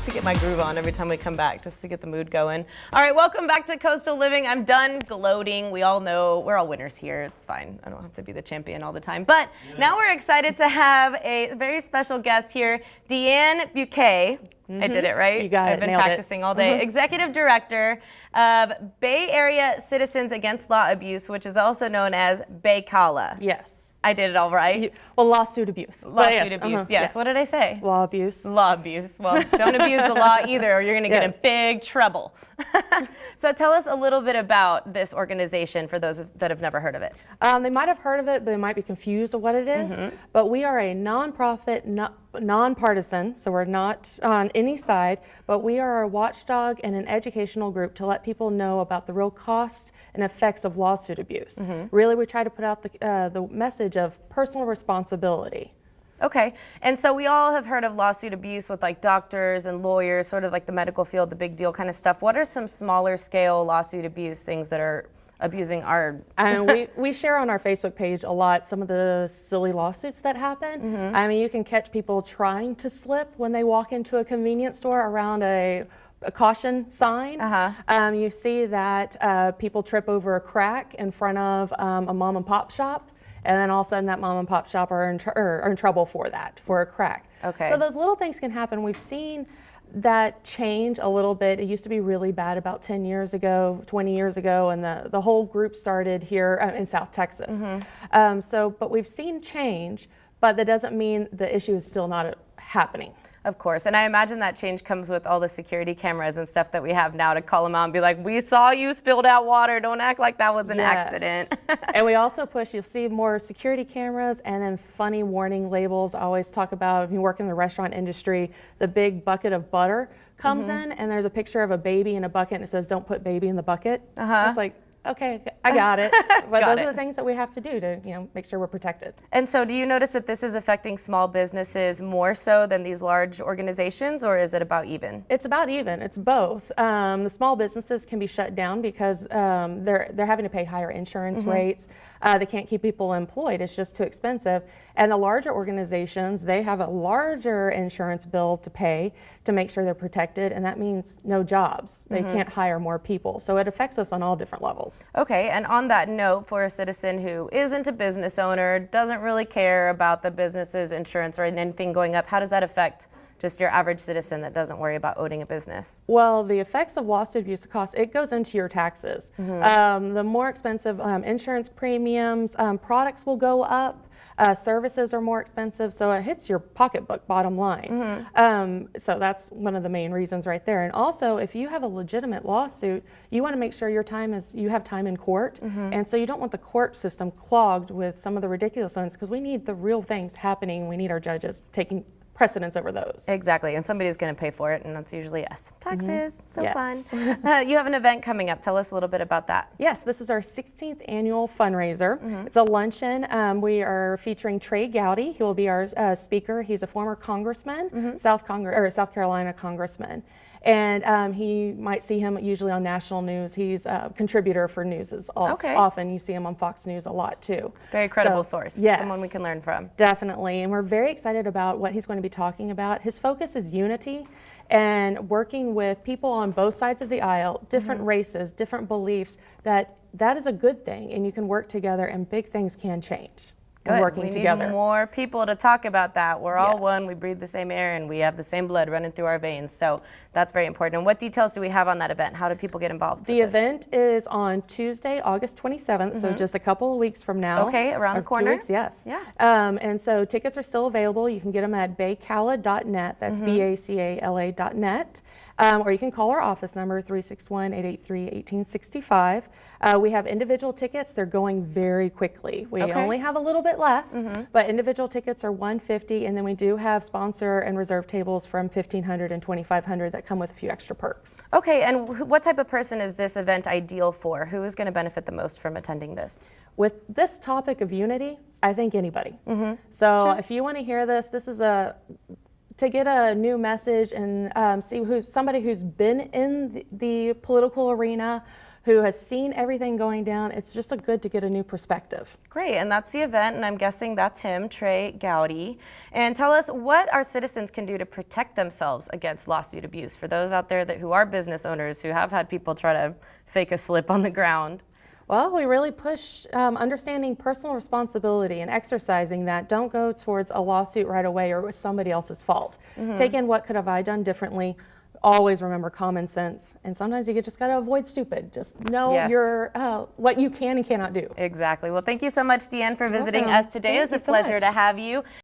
to get my groove on every time we come back, just to get the mood going. All right, welcome back to Coastal Living. I'm done gloating. We all know we're all winners here. It's fine. I don't have to be the champion all the time. But now we're excited to have a very special guest here, Deanne Buquet. I did it right. You got it. I've been Nailed practicing all day. Executive Director of Bay Area Citizens Against Law Abuse, which is also known as BACALA. Yes. I did it all right. Well, lawsuit abuse. Lawsuit abuse, yes. What did I say? Law abuse. Law abuse. Well, don't abuse the law either, or you're going to get in big trouble. So tell us a little bit about this organization for those that have never heard of it. They might have heard of it, but they might be confused of what it is. But we are a nonprofit, nonpartisan, so we're not on any side, but we are a watchdog and an educational group to let people know about the real costs and effects of lawsuit abuse. Really, we try to put out the message of personal responsibility. Okay, and so we all have heard of lawsuit abuse with like doctors and lawyers, sort of like the medical field, the big deal kind of stuff. What are some smaller scale lawsuit abuse things that are abusing our... And we share on our Facebook page a lot some of the silly lawsuits that happen. I mean, you can catch people trying to slip when they walk into a convenience store around a caution sign. You see that people trip over a crack in front of a mom and pop shop, and then all of a sudden that mom and pop shop are in trouble for a crack. Okay. So those little things can happen. We've seen that change a little bit. It used to be really bad about 10 years ago, 20 years ago, and the whole group started here in South Texas. But we've seen change, but that doesn't mean the issue is still not happening. Of course, and I imagine that change comes with all the security cameras and stuff that we have now to call them out and be like, we saw you spilled out water, don't act like that was an accident. And we also push, you'll see more security cameras and then funny warning labels. I always talk about, if you work in the restaurant industry, the big bucket of butter comes in and there's a picture of a baby in a bucket and it says, don't put baby in the bucket. It's like, okay, I got it. But those are the things that we have to do to, make sure we're protected. And so do you notice that this is affecting small businesses more so than these large organizations, or is it about even? It's about even. It's both. The small businesses can be shut down because they're having to pay higher insurance rates. They can't keep people employed. It's just too expensive. And the larger organizations, they have a larger insurance bill to pay to make sure they're protected, and that means no jobs. They can't hire more people. So it affects us on all different levels. Okay, and on that note, for a citizen who isn't a business owner, doesn't really care about the business's insurance or anything going up, how does that affect just your average citizen that doesn't worry about owning a business? Well, the effects of lawsuit abuse costs, it goes into your taxes. The more expensive insurance premiums, products will go up. Services are more expensive, so it hits your pocketbook bottom line. So that's one of the main reasons right there. And also, if you have a legitimate lawsuit, you want to make sure you have time in court, and so you don't want the court system clogged with some of the ridiculous ones, because we need the real things happening. We need our judges taking precedence over those. Exactly, and somebody's going to pay for it, and that's usually us. Taxes, so fun. You have an event coming up. Tell us a little bit about that. Yes, this is our 16th annual fundraiser. It's a luncheon. We are featuring Trey Gowdy. He will be our speaker. He's a former congressman, South Carolina congressman. And he might see him usually on national news. He's a contributor for news often. You see him on Fox News a lot too. Very credible source. Yes, someone we can learn from. Definitely, and we're very excited about what he's going to be talking about. His focus is unity and working with people on both sides of the aisle, different races, different beliefs, that is a good thing, and you can work together and big things can change. Good. Working together. We need more people to talk about that. We're all one. We breathe the same air, and we have the same blood running through our veins. So that's very important. And what details do we have on that event? How do people get involved? The event is on Tuesday, August 27th, so just a couple of weeks from now. Okay, around the corner. 2 weeks, yes. Yeah. And so tickets are still available. You can get them at bacala.net. That's BACALA.net. Or you can call our office number, 361-883-1865. We have individual tickets. They're going very quickly. We only have a little bit left, but individual tickets are $150, and then we do have sponsor and reserve tables from $1,500 and $2,500 that come with a few extra perks. Okay, and what type of person is this event ideal for? Who is going to benefit the most from attending this? With this topic of unity, I think anybody. So if you want to hear this, this is to get a new message and see somebody who's been in the political arena, who has seen everything going down. It's just good to get a new perspective. Great, and that's the event, and I'm guessing that's him, Trey Gowdy. And tell us what our citizens can do to protect themselves against lawsuit abuse for those out there who are business owners who have had people try to fake a slip on the ground. Well, we really push understanding personal responsibility and exercising that. Don't go towards a lawsuit right away or it was somebody else's fault. Take in what could have I done differently. Always remember common sense. And sometimes you just got to avoid stupid. Just know what you can and cannot do. Exactly. Well, thank you so much, Deanne, for visiting Welcome. us today. It was a Thank you so pleasure much. to have you.